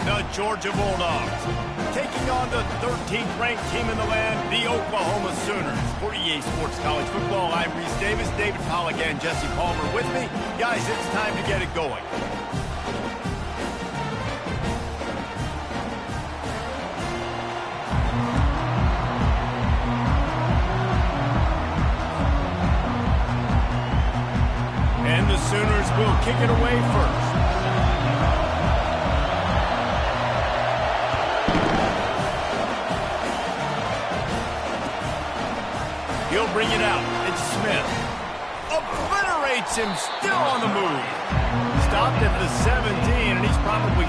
The Georgia Bulldogs taking on the 13th ranked team in the land, the Oklahoma Sooners. For EA Sports College Football, I'm Reese Davis, David Pollack, and Jesse Palmer with me. Guys, it's time to get it going. And the Sooners will kick it away first. He'll bring it out. It's Smith. Obliterates him, still on the move. Stopped at the 17, and he's probably...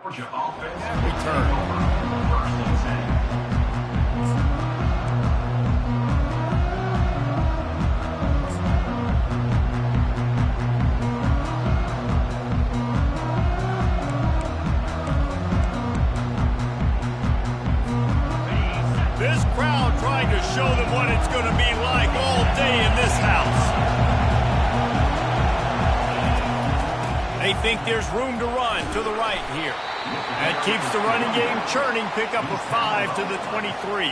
Georgia offense return. first and 10. This crowd trying to show them what it's going to be like all day in this house. They think there's room to run to the right here. That keeps the running game churning. Pick up a 5 to the 23.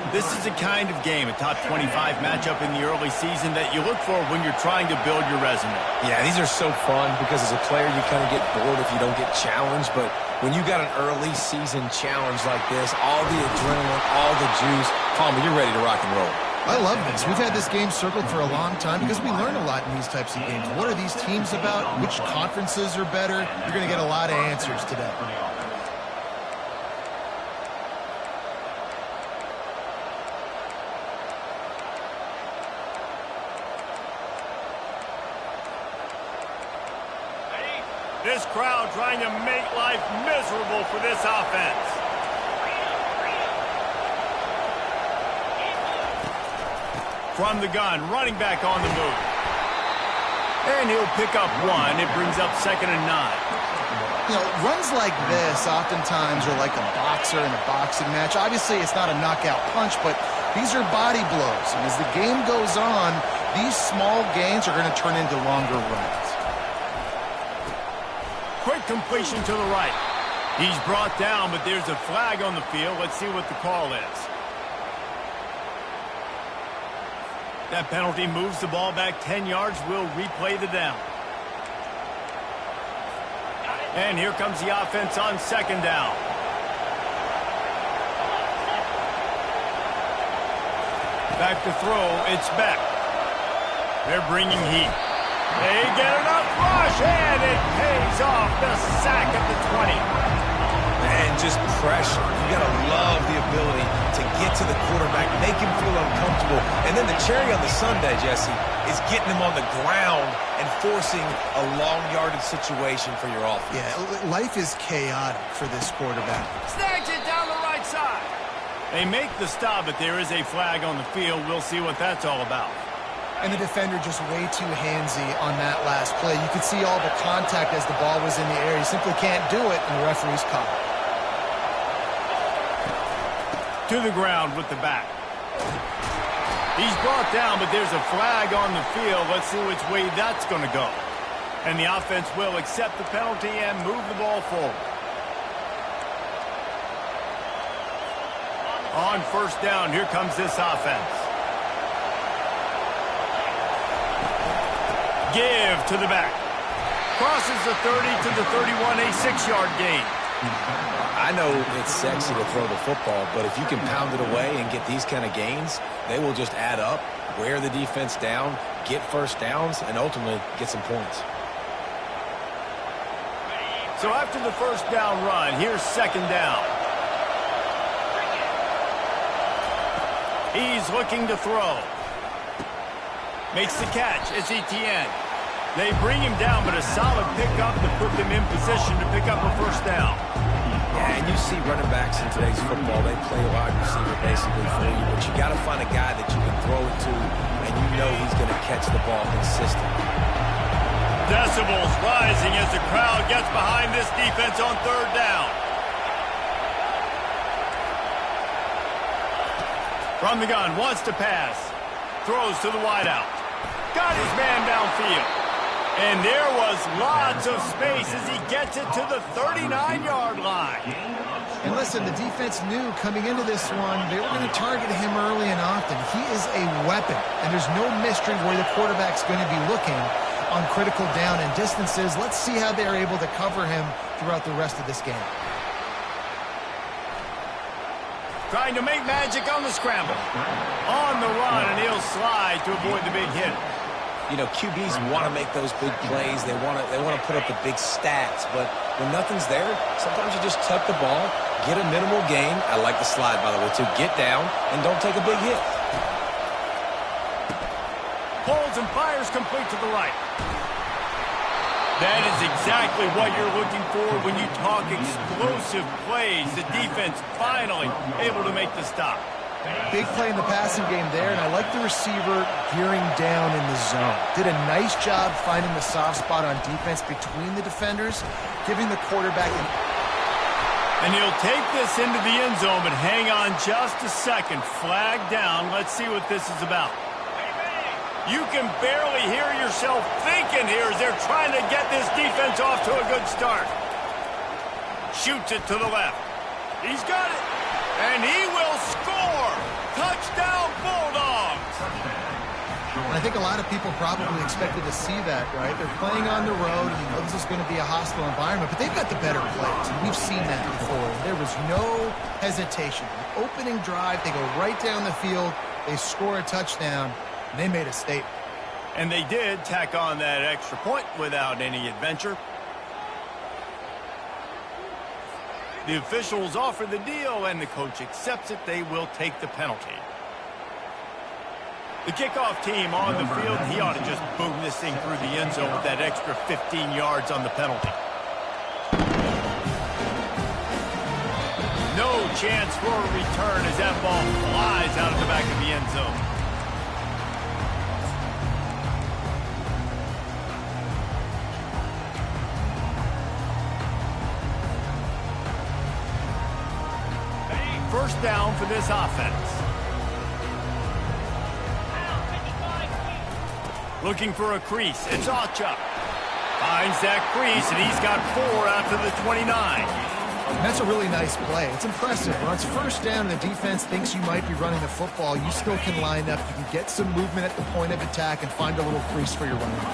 This is the kind of game, a top 25 matchup in the early season, that you look for when you're trying to build your resume. Yeah, these are so fun because as a player you kind of get bored if you don't get challenged, but when you got an early season challenge like this, all the adrenaline, all the juice, Palmer, you're ready to rock and roll. I love this. We've had this game circled for a long time because we learn a lot in these types of games. What are these teams about? Which conferences are better? You're going to get a lot of answers today. This crowd trying to make life miserable for this offense. From the gun, running back on the move. And he'll pick up 1. It brings up 2nd and 9. You know, runs like this oftentimes are like a boxer in a boxing match. Obviously, it's not a knockout punch, but these are body blows. And as the game goes on, these small gains are going to turn into longer runs. Quick completion to the right. He's brought down, but there's a flag on the field. Let's see what the call is. That penalty moves the ball back 10 yards. We'll replay the down. And here comes the offense on 2nd down. Back to throw. It's Beck. They're bringing heat. They get enough rush, and it pays off. The sack at the 20. And just pressure. You got to love the ability to get to the quarterback, make him feel uncomfortable. And then the cherry on the sundae, Jesse, is getting him on the ground and forcing a long yardage situation for your offense. Yeah, life is chaotic for this quarterback. Snags it down the right side. They make the stop, but there is a flag on the field. We'll see what that's all about. And the defender just way too handsy on that last play. You could see all the contact as the ball was in the air. He simply can't do it, and the referee's caught it. To the ground with the back. He's brought down, but there's a flag on the field. Let's see which way that's going to go. And the offense will accept the penalty and move the ball forward. On first down, here comes this offense. Give to the back. Crosses the 30 to the 31, a 6-yard gain. I know it's sexy to throw the football, but if you can pound it away and get these kind of gains, they will just add up, wear the defense down, get first downs, and ultimately get some points. So after the first down run, here's second down. He's looking to throw. Makes the catch. It's Etienne. They bring him down, but a solid pickup to put them in position to pick up a first down. Yeah, and you see running backs in today's football, they play wide receiver basically for you, but you got to find a guy that you can throw it to, and you know he's going to catch the ball consistently. Decibels rising as the crowd gets behind this defense on third down. From the gun, wants to pass. Throws to the wideout. Got his man downfield. And there was lots of space as he gets it to the 39-yard line. And listen, the defense knew coming into this one, they were going to target him early and often. He is a weapon, and there's no mystery where the quarterback's going to be looking on critical down and distances. Let's see how they're able to cover him throughout the rest of this game. Trying to make magic on the scramble. On the run, and he'll slide to avoid the big hit. You know, QBs want to make those big plays. They want to put up the big stats. But when nothing's there, sometimes you just tuck the ball, get a minimal gain. I like the slide, by the way, too. Get down and don't take a big hit. Pulls and fires complete to the right. That is exactly what you're looking for when you talk explosive plays. The defense finally able to make the stop. Big play in the passing game there, and I like the receiver gearing down in the zone. Did a nice job finding the soft spot on defense between the defenders, giving the quarterback an... And he'll take this into the end zone, but hang on just a second. Flag down. Let's see what this is about. You can barely hear yourself thinking here as they're trying to get this defense off to a good start. Shoots it to the left. He's got it. And he will score! Touchdown, Bulldogs! And I think a lot of people probably expected to see that, right? They're playing on the road, and you know this is going to be a hostile environment, but they've got the better plays, and we've seen that before. There was no hesitation. The opening drive, they go right down the field, they score a touchdown, and they made a statement. And they did tack on that extra point without any adventure. The officials offer the deal, and the coach accepts it. They will take the penalty. The kickoff team on the field, he ought to just boom this thing through the end zone with that extra 15 yards on the penalty. No chance for a return as that ball flies out of the back of the end zone. First down for this offense. Looking for a crease. It's Ocha. Finds that crease, and he's got 4 out to the 29. And that's a really nice play. It's impressive. When it's first down and the defense thinks you might be running the football, you still can line up. You can get some movement at the point of attack and find a little crease for your running.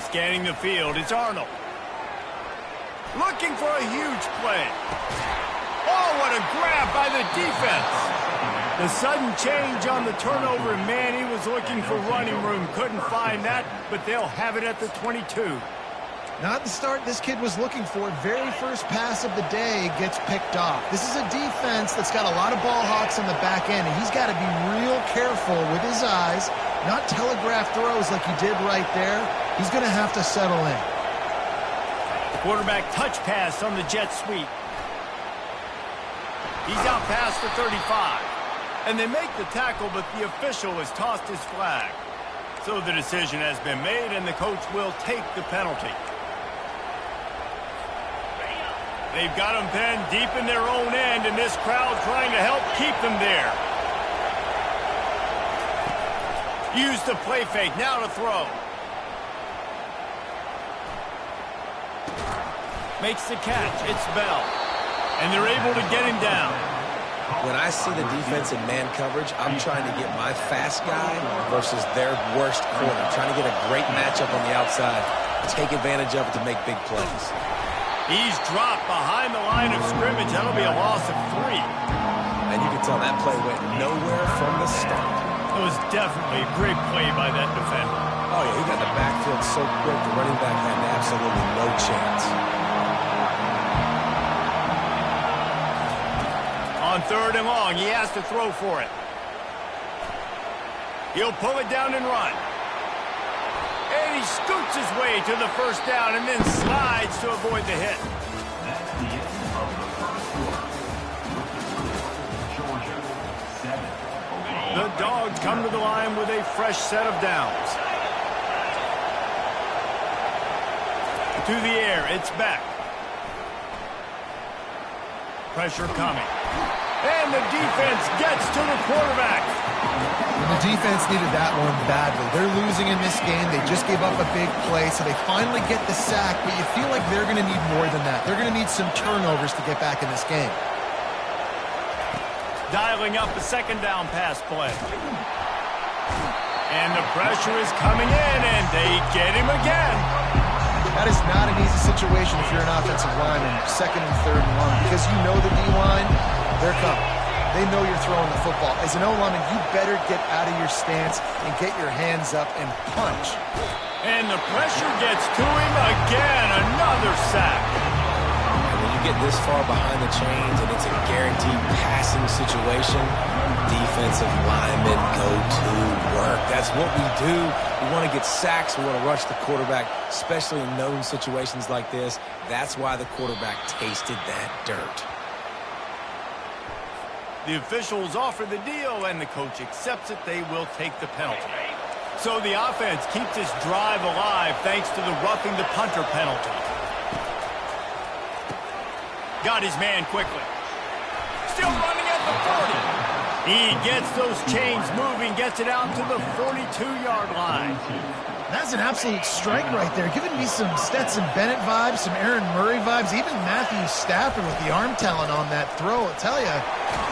Scanning the field, it's Arnold. Looking for a huge play. Oh, what a grab by the defense. The sudden change on the turnover, and man, he was looking for running room. Couldn't find that, but they'll have it at the 22. Not the start this kid was looking for. Very first pass of the day gets picked off. This is a defense that's got a lot of ball hawks on the back end, and he's got to be real careful with his eyes, not telegraph throws like he did right there. He's going to have to settle in. Quarterback touch pass on the jet sweep. He's out past the 35. And they make the tackle, but the official has tossed his flag. So the decision has been made, and the coach will take the penalty. They've got them pinned deep in their own end, and this crowd trying to help keep them there. Use the play fake, now to throw. Makes the catch, it's Bell. And they're able to get him down. When I see the defense in man coverage, I'm trying to get my fast guy versus their worst corner. Trying to get a great matchup on the outside. Take advantage of it to make big plays. He's dropped behind the line of scrimmage. That'll be a loss of 3. And you can tell that play went nowhere from the start. It was definitely a great play by that defender. Oh, yeah, he got in the backfield so quick, the running back had absolutely no chance. On 3rd and long, he has to throw for it. He'll pull it down and run. And he scoots his way to the first down and then slides to avoid the hit. That's the end of the first quarter. Georgia, 7. The Dogs come to the line with a fresh set of downs. To the air, it's back. Pressure coming. And the defense gets to the quarterback. And the defense needed that one badly. They're losing in this game. They just gave up a big play, so they finally get the sack, but you feel like they're going to need more than that. They're going to need some turnovers to get back in this game. Dialing up a 2nd down pass play. And the pressure is coming in, and they get him again. That is not an easy situation if you're an offensive lineman, 2nd and 3rd and long, because you know the D-line, they're coming. They know you're throwing the football. As an O-lineman, you better get out of your stance and get your hands up and punch. And the pressure gets to him again. Another sack. And when you get this far behind the chains and it's a guaranteed passing situation, defensive linemen go to work. That's what we do. We want to get sacks. We want to rush the quarterback, especially in known situations like this. That's why the quarterback tasted that dirt. The officials offer the deal, and the coach accepts it. They will take the penalty. So the offense keeps this drive alive thanks to the roughing the punter penalty. Got his man quickly. Still running at the 40. He gets those chains moving, gets it out to the 42-yard line. That's an absolute strike right there. Giving me some Stetson Bennett vibes, some Aaron Murray vibes, even Matthew Stafford with the arm talent on that throw. I'll tell you,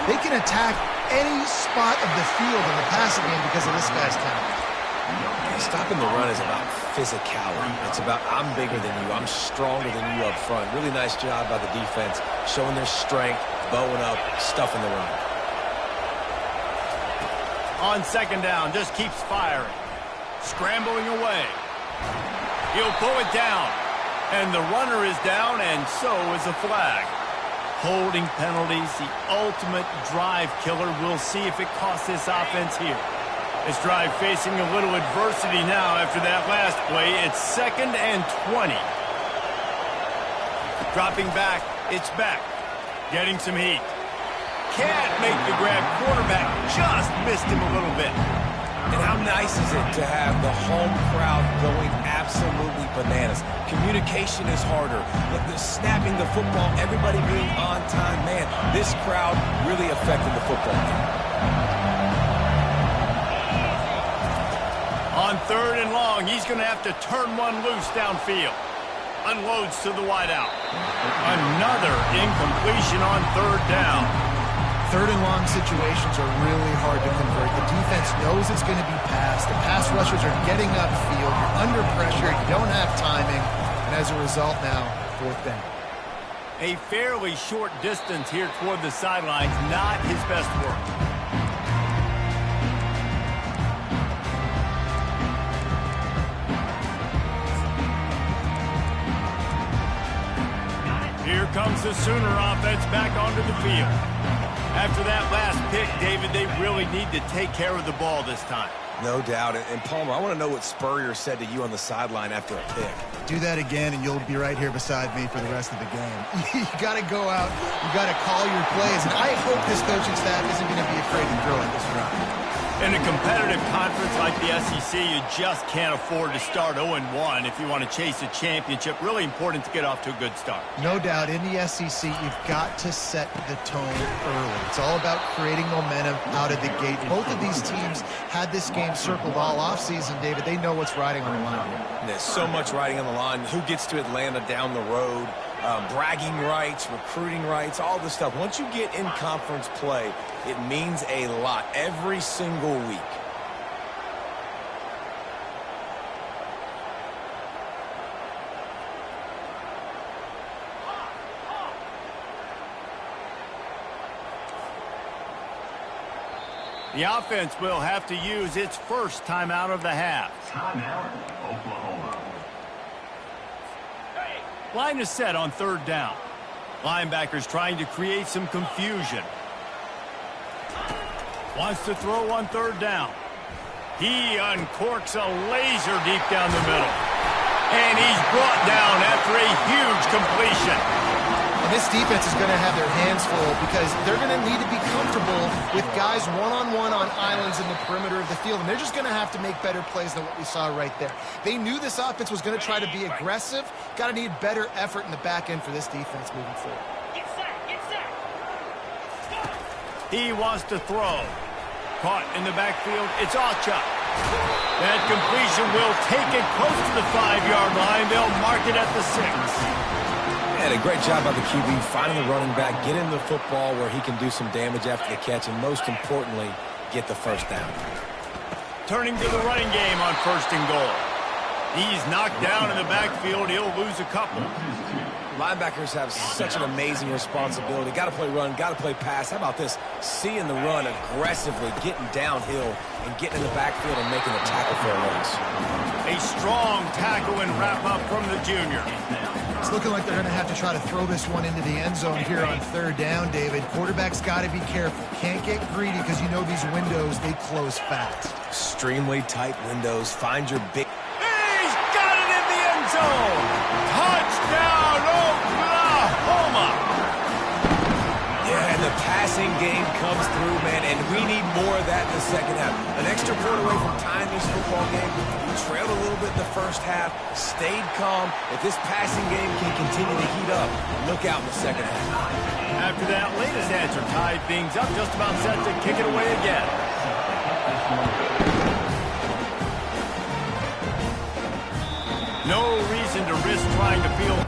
they can attack any spot of the field in the passing game because of this guy's talent. Stopping the run is about physicality. It's about I'm bigger than you, I'm stronger than you up front. Really nice job by the defense, showing their strength, bowing up, stuffing the run. On 2nd down, just keeps firing. Scrambling away. He'll pull it down. And the runner is down, and so is a flag. Holding penalties, the ultimate drive killer. We'll see if it costs this offense here. This drive facing a little adversity now after that last play. It's 2nd and 20. Dropping back, it's back. Getting some heat. Can't make the grab. Quarterback just missed him a little bit. And how nice is it to have the home crowd going absolutely bananas? Communication is harder. The snapping the football, everybody being on time. Man, this crowd really affected the football game. On 3rd and long, he's going to have to turn one loose downfield. Unloads to the wideout. Another incompletion on 3rd down. 3rd and long situations are really hard to convert. The defense knows it's going to be passed. The pass rushers are getting upfield. You're under pressure. You don't have timing. And as a result now, 4th down. A fairly short distance here toward the sidelines. Not his best work. Here comes the Sooner offense back onto the field. After that last pick, David, they really need to take care of the ball this time. No doubt. And Palmer, I want to know what Spurrier said to you on the sideline after a pick. Do that again, and you'll be right here beside me for the rest of the game. You got to go out. You got to call your plays. And I hope this coaching staff isn't going to be afraid to throw at this drive. In a competitive conference like the SEC, you just can't afford to start 0-1 if you want to chase a championship. Really important to get off to a good start. No doubt, in the SEC, you've got to set the tone early. It's all about creating momentum out of the gate. Both of these teams had this game circled all offseason, David. They know what's riding on the line here. There's so much riding on the line. Who gets to Atlanta down the road? bragging rights, recruiting rights, all this stuff. Once you get in conference play, it means a lot every single week. The offense will have to use its first timeout of the half. Timeout, Oklahoma. Line is set on third down. Linebackers trying to create some confusion. Wants to throw on third down. He uncorks a laser deep down the middle. And he's brought down after a huge completion. And this defense is going to have their hands full because they're going to need to be comfortable with guys one-on-one on islands in the perimeter of the field. And they're just going to have to make better plays than what we saw right there. They knew this offense was going to try to be aggressive. Got to need better effort in the back end for this defense moving forward. Get set, get set. He wants to throw. Caught in the backfield. It's Ocha. That completion will take it close to the 5-yard line. They'll mark it at the 6. And a great job by the QB finding the running back, getting the football where he can do some damage after the catch, and most importantly, get the first down. Turning to the running game on first and goal. He's knocked down in the backfield. He'll lose a couple. Linebackers have such an amazing responsibility. Got to play run, got to play pass. How about this? Seeing the run aggressively, getting downhill, and getting in the backfield and making the tackle for a loss. A strong tackle and wrap-up from the junior. It's looking like they're going to have to try to throw this one into the end zone here on third down, David. Quarterback's got to be careful. Can't get greedy because you know these windows, they close fast. Extremely tight windows. Find your big... He's got it in the end zone! Touchdown, Oklahoma! Yeah, and the passing game comes through, man, and we need more of that in the second half. An extra point away from tying this football game. We trailed a little bit in the first half, stayed calm. If this passing game can continue to heat up, look out in the second half. After that latest answer tied things up, just about set to kick it away again. No reason to risk trying to field.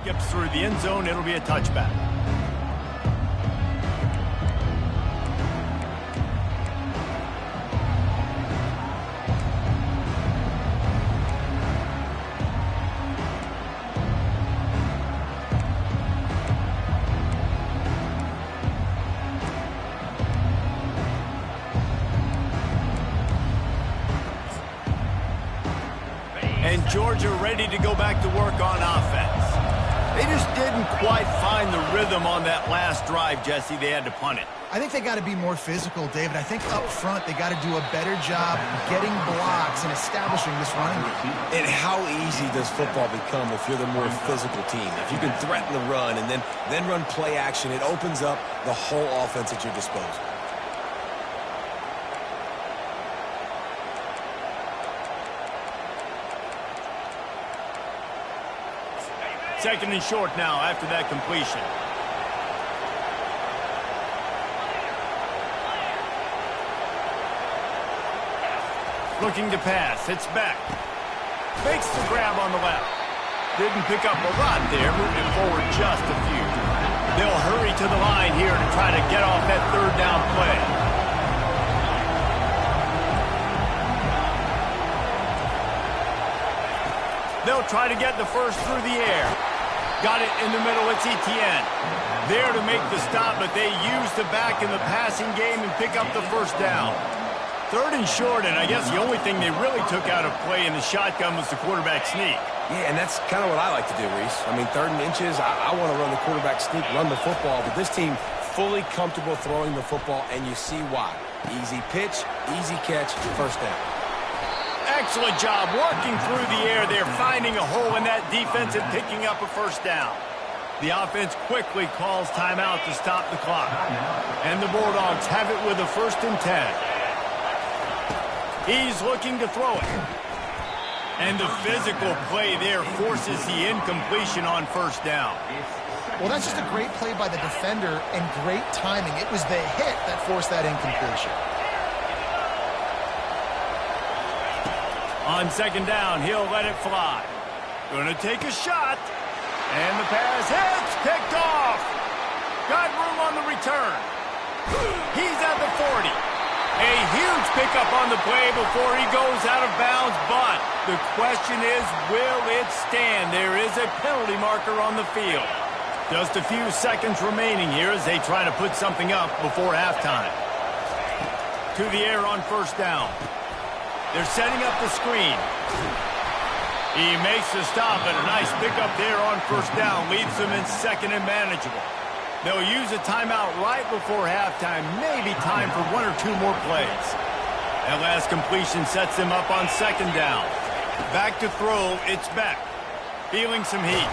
Skips through the end zone. It'll be a touchback. And Georgia ready to go back to work on offense. They just didn't quite find the rhythm on that last drive, Jesse. They had to punt it. I think they got to be more physical, David. I think up front they got to do a better job getting blocks and establishing this running game. And how easy does football become if you're the more physical team? If you can threaten the run and then run play action, it opens up the whole offense at your disposal. Second and short now after that completion. Looking to pass. It's back. Makes the grab on the left. Didn't pick up a lot there. Moving forward just a few. They'll hurry to the line here to try to get off that third They'll try to get the first through the air. Got it in the middle. It's Etienne. There to make the stop, but they used the back in the passing game and pick up the first down. 3rd and short, and I guess the only thing they really took out of play in the shotgun was the quarterback sneak. Yeah, and that's kind of what I like to do, Reese. I mean, 3rd and inches, I want to run the quarterback sneak, run the football, but this team fully comfortable throwing the football, and you see why. Easy pitch, easy catch, first down. Excellent job working through the air there, finding a hole in that defense and picking up a first down. The offense quickly calls timeout to stop the clock. And the Bulldogs have it with a 1st and 10. He's looking to throw it. And the physical play there forces the incompletion on first down. Well, that's just a great play by the defender and great timing. It was the hit that forced that incompletion. On 2nd down, he'll let it fly. Gonna take a shot. And the pass hits, picked off. Got room on the return. He's at the 40. A huge pickup on the play before he goes out of bounds, but the question is, will it stand? There is a penalty marker on the field. Just a few seconds remaining here as they try to put something up before halftime. To the air on 1st down. They're setting up the screen. He makes the stop, and a nice pickup there on 1st down leaves them in 2nd and manageable. They'll use a timeout right before halftime, maybe time for 1 or 2 more plays. That last completion sets them up on 2nd down. Back to throw, it's Beck. Feeling some heat.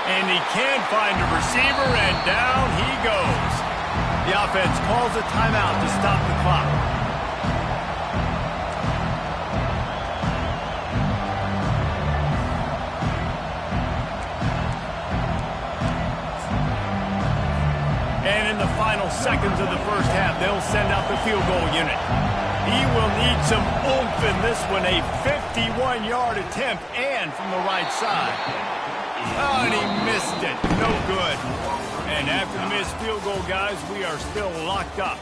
And he can't find a receiver, and down he goes. The offense calls a timeout to stop the clock. And in the final seconds of the first half, they'll send out the field goal unit. He will need some oomph in this one, a 51-yard attempt, and from the right side. Oh, and he missed it. No good. And after the missed field goal, guys, we are still locked up.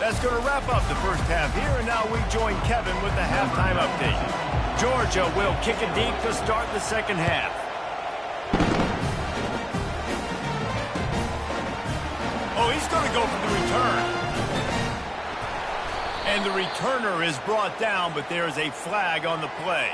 That's going to wrap up the first half here, and now we join Kevin with the halftime update. Georgia will kick it deep to start the second half. Oh, he's going to go for the return. And the returner is brought down, but there is a flag on the play.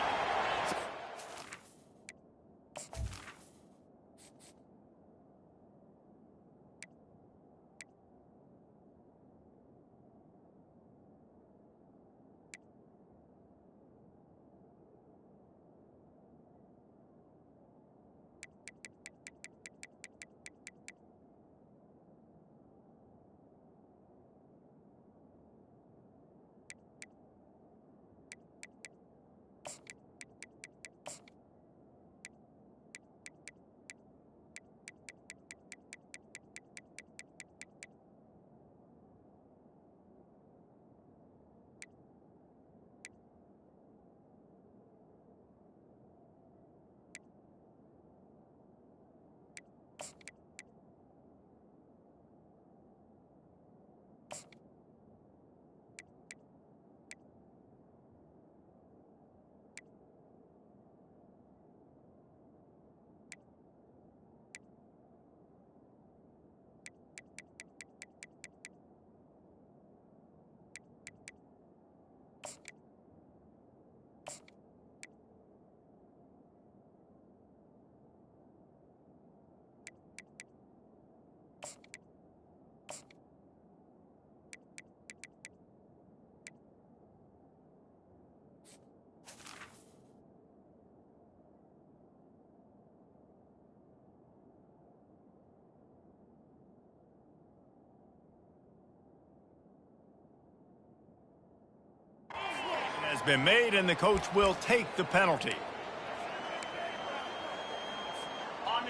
Has been made, and the coach will take the penalty.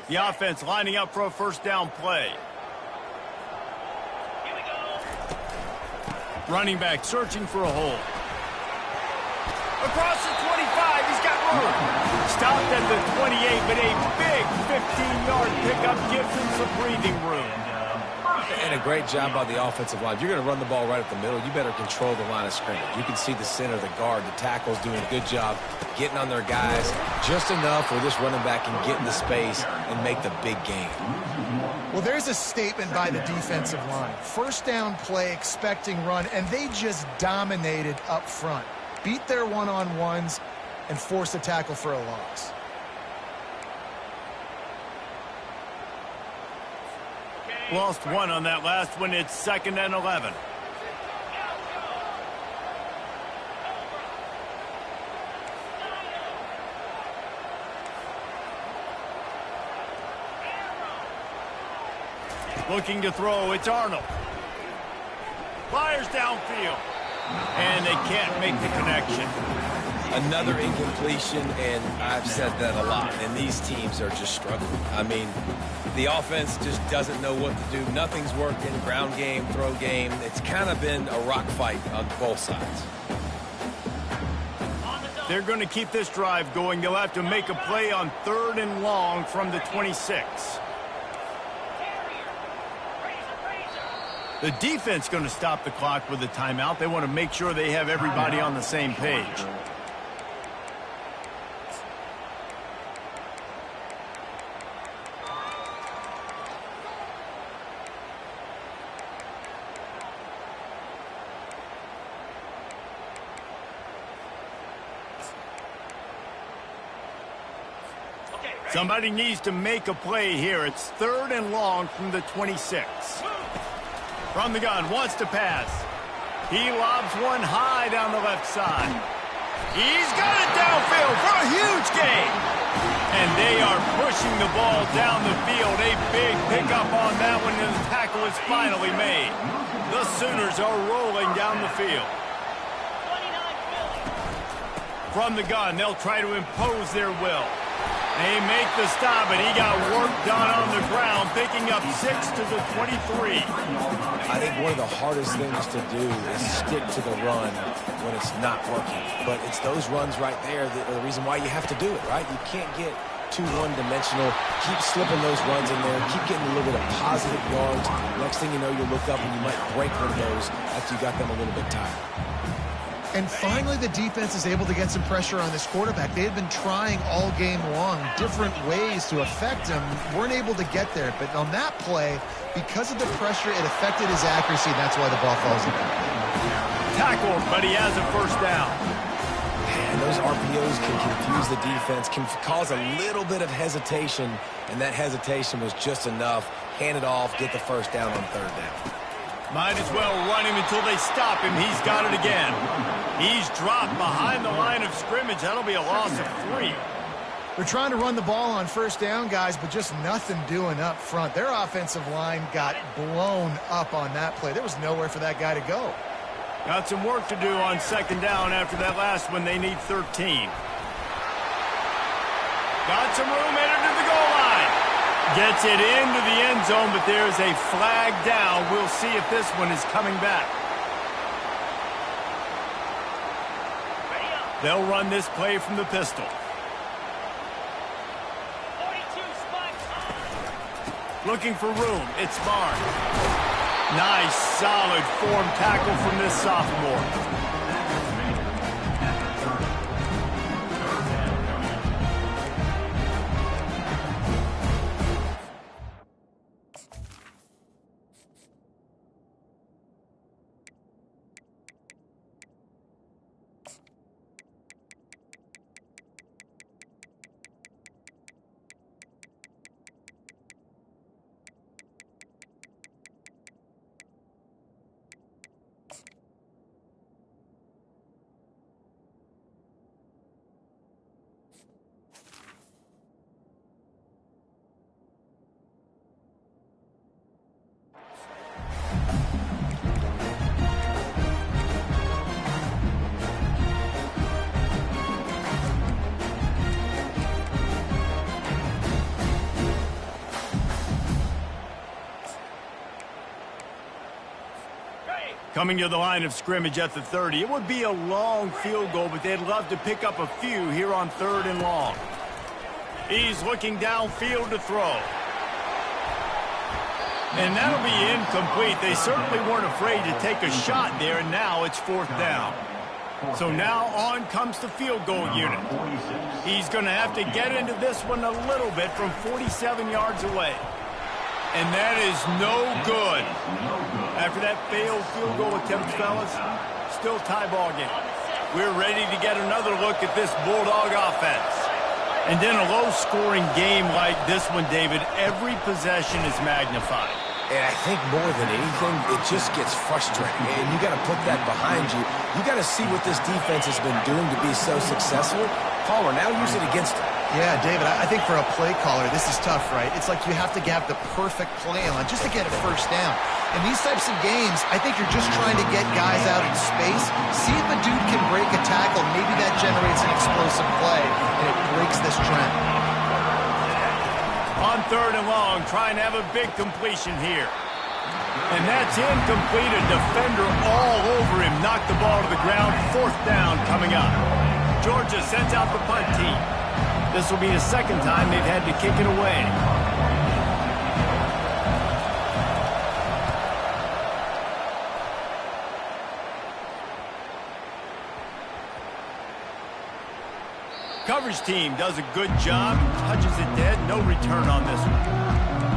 The offense lining up for a first down play. Running back searching for a hole. Across the 25, he's got room. Stopped at the 28, but a big 15-yard pickup gives him some breathing room. And a great job by the offensive line. If you're going to run the ball right up the middle, you better control the line of scrimmage. You can see the center, the guard, the tackles doing a good job getting on their guys just enough where this running back can get into space and make the big game. Well, there's a statement by the defensive line. First down play, expecting run, and they just dominated up front. Beat their one-on-ones and forced a tackle for a loss. Lost one on that last one. It's 2nd and 11. Looking to throw. It's Arnold. Fires downfield. And they can't make the connection. Another incompletion, and I've said that a lot, and these teams are just struggling. I mean, the offense just doesn't know what to do. Nothing's working. Ground game, throw game. It's kind of been a rock fight on both sides. They're going to keep this drive going. They'll have to make a play on 3rd and long from the 26. The defense going to stop the clock with a timeout. They want to make sure they have everybody on the same page. Somebody needs to make a play here. It's 3rd and long from the 26. From the gun, wants to pass. He lobs one high down the left side. He's got it downfield for a huge gain. And they are pushing the ball down the field. A big pickup on that one, and the tackle is finally made. The Sooners are rolling down the field. From the gun, they'll try to impose their will. They make the stop, and he got work done on the ground, picking up 6 to the 23. I think one of the hardest things to do is stick to the run when it's not working. But it's those runs right there that are the reason why you have to do it, right? You can't get too one-dimensional. Keep slipping those runs in there. Keep getting a little bit of positive yards. Next thing you know, you look up and you might break one of those after you got them a little bit tired. And finally, the defense is able to get some pressure on this quarterback. They had been trying all game long different ways to affect him. Weren't able to get there. But on that play, because of the pressure, it affected his accuracy. And that's why the ball falls incomplete. Tackled, but he has a first down. And those RPOs can confuse the defense, can cause a little bit of hesitation. And that hesitation was just enough. Hand it off, get the first down on 3rd down. Might as well run him until they stop him. He's got it again. He's dropped behind the line of scrimmage. That'll be a loss of 3. They're trying to run the ball on first down, guys, but just nothing doing up front. Their offensive line got blown up on that play. There was nowhere for that guy to go. Got some work to do on 2nd down after that last one. They need 13. Got some room headed to the goal line. Gets it into the end zone, but there's a flag down. We'll see if this one is coming back. They'll run this play from the pistol. Looking for room. It's Barnes. Nice, solid form tackle from this sophomore. Coming to the line of scrimmage at the 30. It would be a long field goal, but they'd love to pick up a few here on 3rd and long. He's looking downfield to throw. And that'll be incomplete. They certainly weren't afraid to take a shot there, and now it's 4th down. So now on comes the field goal unit. He's going to have to get into this one a little bit from 47 yards away. And that is no good. After that failed field goal attempt, fellas, still tie ball game. We're ready to get another look at this Bulldog offense. And in a low-scoring game like this one, David, every possession is magnified. And I think more than anything, it just gets frustrating. And you got to put that behind you. You got to see what this defense has been doing to be so successful. Palmer, now use it against them. Yeah, David, I think for a play caller, this is tough, right? It's like you have to have the perfect play on just to get a first down. In these types of games, I think you're just trying to get guys out in space, see if a dude can break a tackle. Maybe that generates an explosive play, and it breaks this trend. On 3rd and long, trying to have a big completion here. And that's incomplete. A defender all over him. Knocked the ball to the ground. 4th down coming up. Georgia sends out the punt team. This will be the 2nd time they've had to kick it away. Coverage team does a good job. Touches it dead. No return on this one.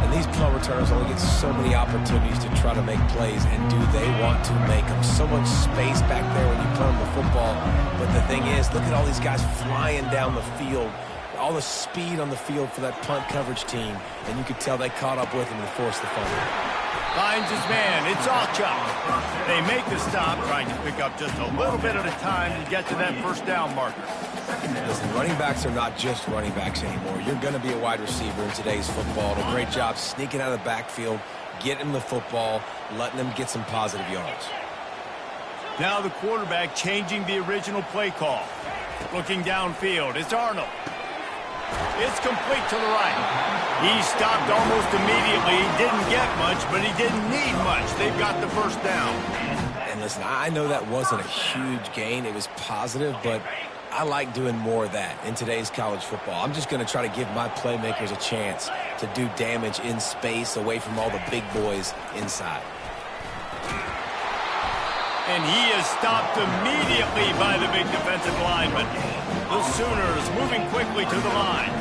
And these punt returners only get so many opportunities to try to make plays, and do they want to make them? So much space back there when you punt the football. But the thing is, look at all these guys flying down the field. All the speed on the field for that punt coverage team, and you could tell they caught up with him and forced the fumble. Finds his man. It's Alchuk. They make the stop, trying to pick up just a little bit at a time to get to that 1st down marker. Listen, running backs are not just running backs anymore. You're going to be a wide receiver in today's football. And a great job sneaking out of the backfield, getting them the football, letting them get some positive yards. Now the quarterback changing the original play call. Looking downfield, it's Arnold. It's complete to the right. He stopped almost immediately. He didn't get much, but he didn't need much. They've got the 1st down. And listen, I know that wasn't a huge gain. It was positive, but I like doing more of that in today's college football. I'm just going to try to give my playmakers a chance to do damage in space away from all the big boys inside. And he is stopped immediately by the big defensive lineman. The Sooners moving quickly to the line.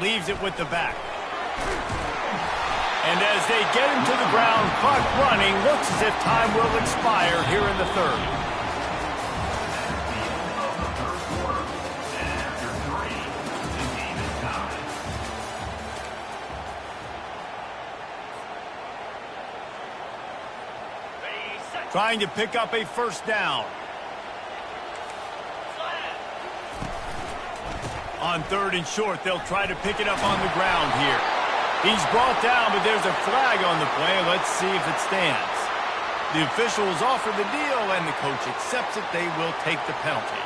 Leaves it with the back. And as they get him to the ground, clock running, looks as if time will expire here in the 3rd. Trying to pick up a 1st down. On 3rd and short, they'll try to pick it up on the ground here. He's brought down, but there's a flag on the play. Let's see if it stands. The officials offer the deal, and the coach accepts it. They will take the penalty.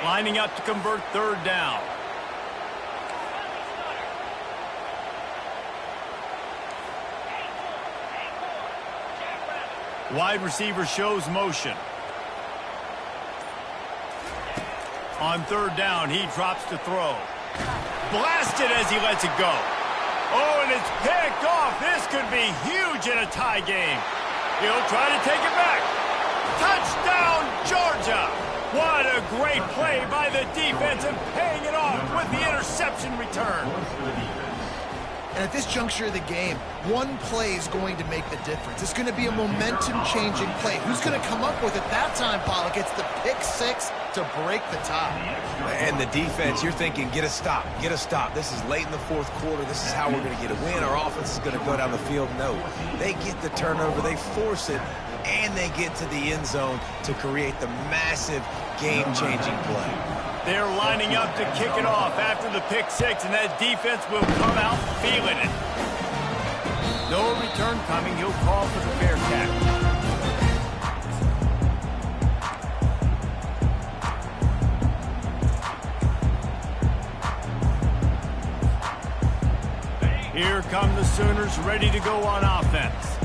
Lining up to convert 3rd down. Wide receiver shows motion. On 3rd down, he drops to throw. Blasted as he lets it go. Oh, and it's picked off. This could be huge in a tie game. He'll try to take it back. Touchdown, Georgia. What a great play by the defense and paying it off with the interception return. And at this juncture of the game, one play is going to make the difference. It's going to be a momentum-changing play. Who's going to come up with it that time, Pollock? It's the pick 6 to break the tie. And the defense, you're thinking, get a stop, get a stop. This is late in the 4th quarter. This is how we're going to get a win. Our offense is going to go down the field. No, they get the turnover, they force it, and they get to the end zone to create the massive game-changing play. They're lining up to kick it off after the pick 6, and that defense will come out feeling it. No return coming. He'll call for the fair catch. Here come the Sooners ready to go on offense.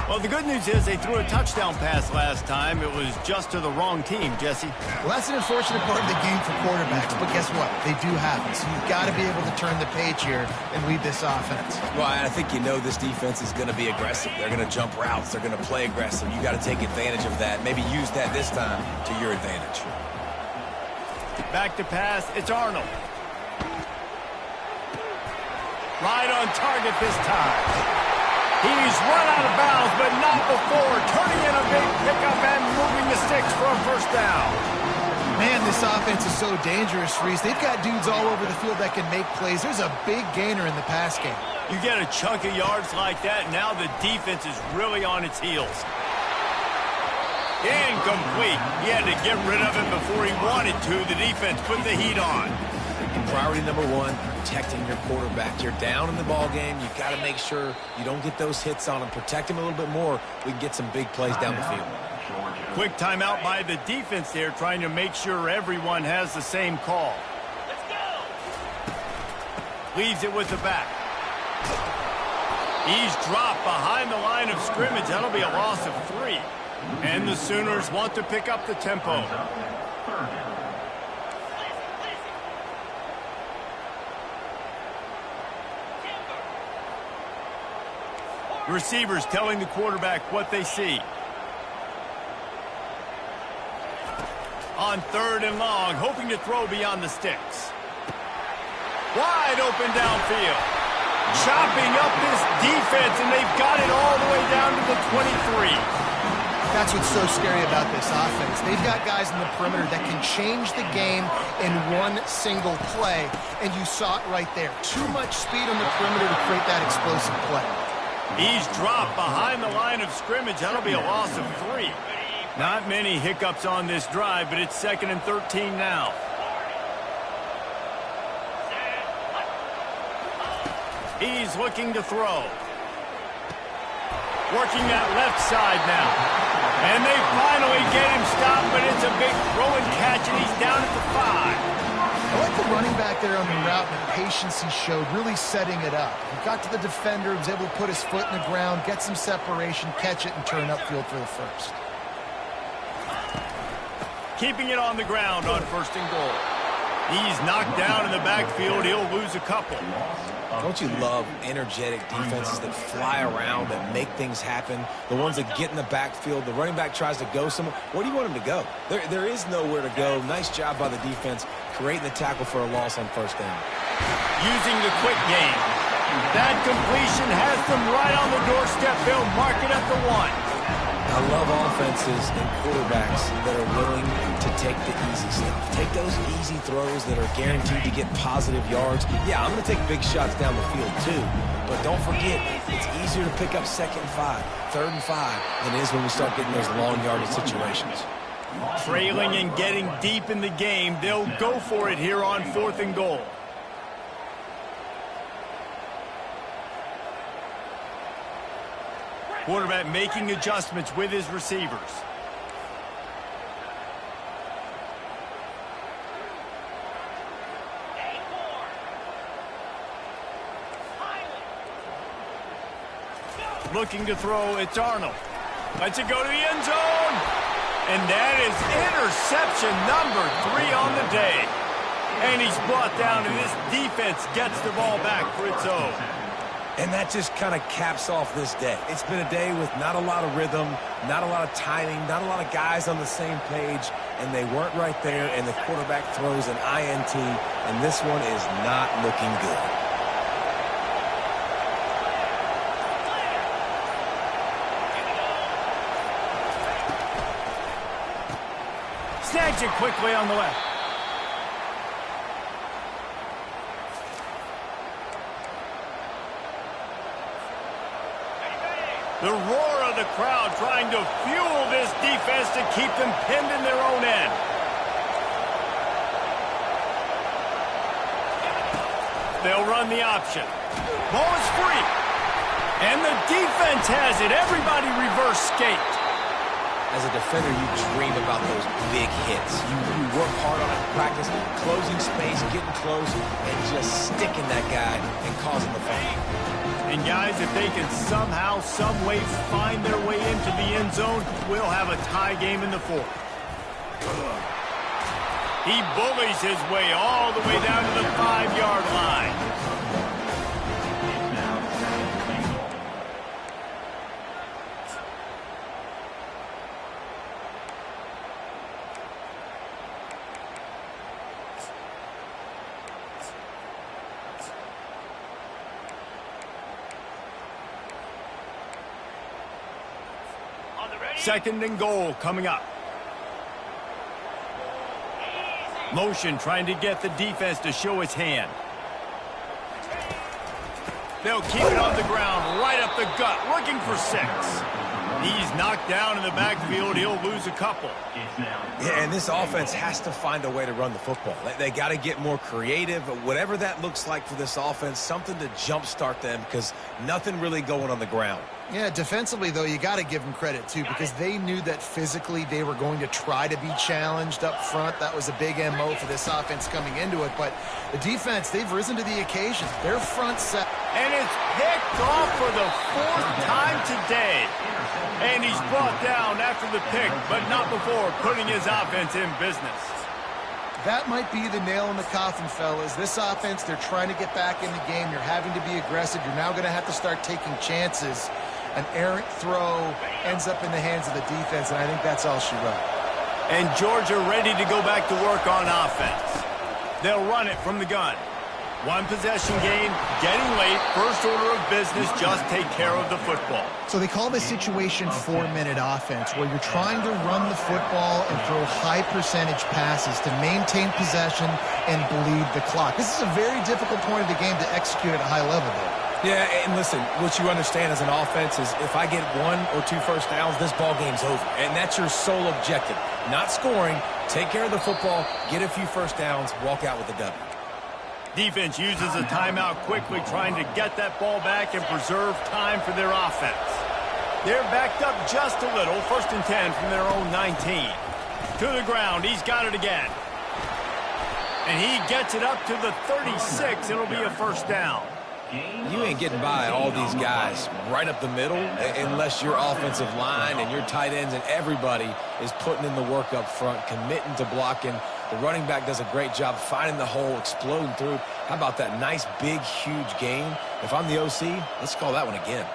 Well, the good news is they threw a touchdown pass last time. It was just to the wrong team, Jesse. Well, that's an unfortunate part of the game for quarterbacks, but guess what? They do have it, so you've got to be able to turn the page here and lead this offense. Well, I think you know this defense is going to be aggressive. They're going to jump routes. They're going to play aggressive. You got to take advantage of that. Maybe use that this time to your advantage. Back to pass. It's Arnold. Right on target this time. He's run out of bounds, but not before turning in a big pickup and moving the sticks for a first down. Man, this offense is so dangerous, Reese. They've got dudes all over the field that can make plays. There's a big gainer in the pass game. You get a chunk of yards like that, now the defense is really on its heels. Incomplete. He had to get rid of it before he wanted to. The defense put the heat on. Priority number one, protecting your quarterback. You're down in the ball game. You've got to make sure you don't get those hits on him. Protect him a little bit more. We can get some big plays down the field. Quick timeout by the defense there, trying to make sure everyone has the same call. Let's go. Leaves it with the back. He's dropped behind the line of scrimmage. That'll be a loss of 3. And the Sooners want to pick up the tempo. Receivers telling the quarterback what they see. On 3rd and long, hoping to throw beyond the sticks. Wide open downfield. Chopping up this defense, and they've got it all the way down to the 23. That's what's so scary about this offense. They've got guys in the perimeter that can change the game in one single play, and you saw it right there. Too much speed on the perimeter to create that explosive play. He's dropped behind the line of scrimmage. That'll be a loss of 3. Not many hiccups on this drive, but it's 2nd and 13 now. He's looking to throw. Working that left side now. And they finally get him stopped, but it's a big throw and catch, and he's down at the 5. I like the running back there on the route and the patience he showed, really setting it up. He got to the defender, was able to put his foot in the ground, get some separation, catch it, and turn upfield for the first. Keeping it on the ground on 1st and goal. He's knocked down in the backfield. He'll lose a couple. Don't you love energetic defenses that fly around, that make things happen? The ones that get in the backfield, the running back tries to go somewhere. Where do you want him to go? There is nowhere to go. Nice job by the defense, creating the tackle for a loss on 1st down. Using the quick game. That completion has them right on the doorstep. They'll mark it at the 1. I love offenses and quarterbacks that are willing to take the easy stuff. Take those easy throws that are guaranteed to get positive yards. Yeah, I'm going to take big shots down the field too, but don't forget, it's easier to pick up 2nd and 5, 3rd and 5 than it is when we start getting those long yardage situations. Trailing and getting deep in the game, they'll go for it here on 4th and goal. Quarterback making adjustments with his receivers. Looking to throw, it's Arnold. Lets it go to the end zone. And that is interception number 3 on the day. And he's brought down, and this defense gets the ball back for its own. And that just kind of caps off this day. It's been a day with not a lot of rhythm, not a lot of timing, not a lot of guys on the same page, and they weren't right there, and the quarterback throws an INT, and this one is not looking good. Snags it quickly on the left. The roar of the crowd trying to fuel this defense to keep them pinned in their own end. They'll run the option. Ball is free. And the defense has it. Everybody reverse skate. As a defender, you dream about those big hits. You work hard on it. practice, closing space, getting close, and just sticking that guy and causing the fumble. And guys, if they can somehow, some way find their way into the end zone, we'll have a tie game in the fourth. He bullies his way all the way down to the 5-yard line. Second and goal coming up. Motion trying to get the defense to show his hand. They'll keep it on the ground, right up the gut, looking for 6. He's knocked down in the backfield. He'll lose a couple. Yeah, and this offense has to find a way to run the football. They got to get more creative. Whatever that looks like for this offense, something to jumpstart them because nothing really going on the ground. Yeah, defensively, though, you got to give them credit, too, because they knew that physically they were going to try to be challenged up front. That was a big MO for this offense coming into it. But the defense, they've risen to the occasion. Their front set. And it's picked off for the 4th time today. And he's brought down after the pick, but not before putting his offense in business. That might be the nail in the coffin, fellas. This offense, they're trying to get back in the game. You're having to be aggressive. You're now going to have to start taking chances. An errant throw ends up in the hands of the defense, and I think that's all she wrote. And Georgia ready to go back to work on offense. They'll run it from the gun. One possession game, getting late, first order of business, just take care of the football. So they call this situation 4-minute offense, where you're trying to run the football and throw high percentage passes to maintain possession and bleed the clock. This is a very difficult point of the game to execute at a high level, though. Yeah, and listen, what you understand as an offense is if I get 1 or 2 first downs, this ball game's over. And that's your sole objective. Not scoring, take care of the football, get a few first downs, walk out with a W. Defense uses a timeout quickly, trying to get that ball back and preserve time for their offense. They're backed up just a little, 1st and 10 from their own 19. To the ground, he's got it again. And he gets it up to the 36. It'll be a first down. You ain't getting by all these guys right up the middle unless your offensive line and your tight ends and everybody is putting in the work up front, committing to blocking. The running back does a great job finding the hole, exploding through. How about that nice, big, huge gain? If I'm the OC, let's call that one again.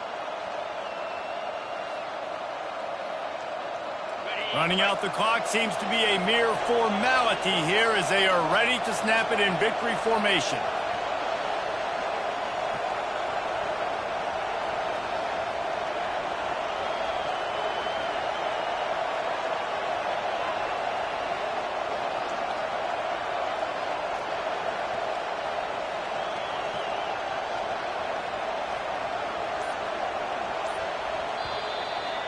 Running out the clock seems to be a mere formality here as they are ready to snap it in victory formation.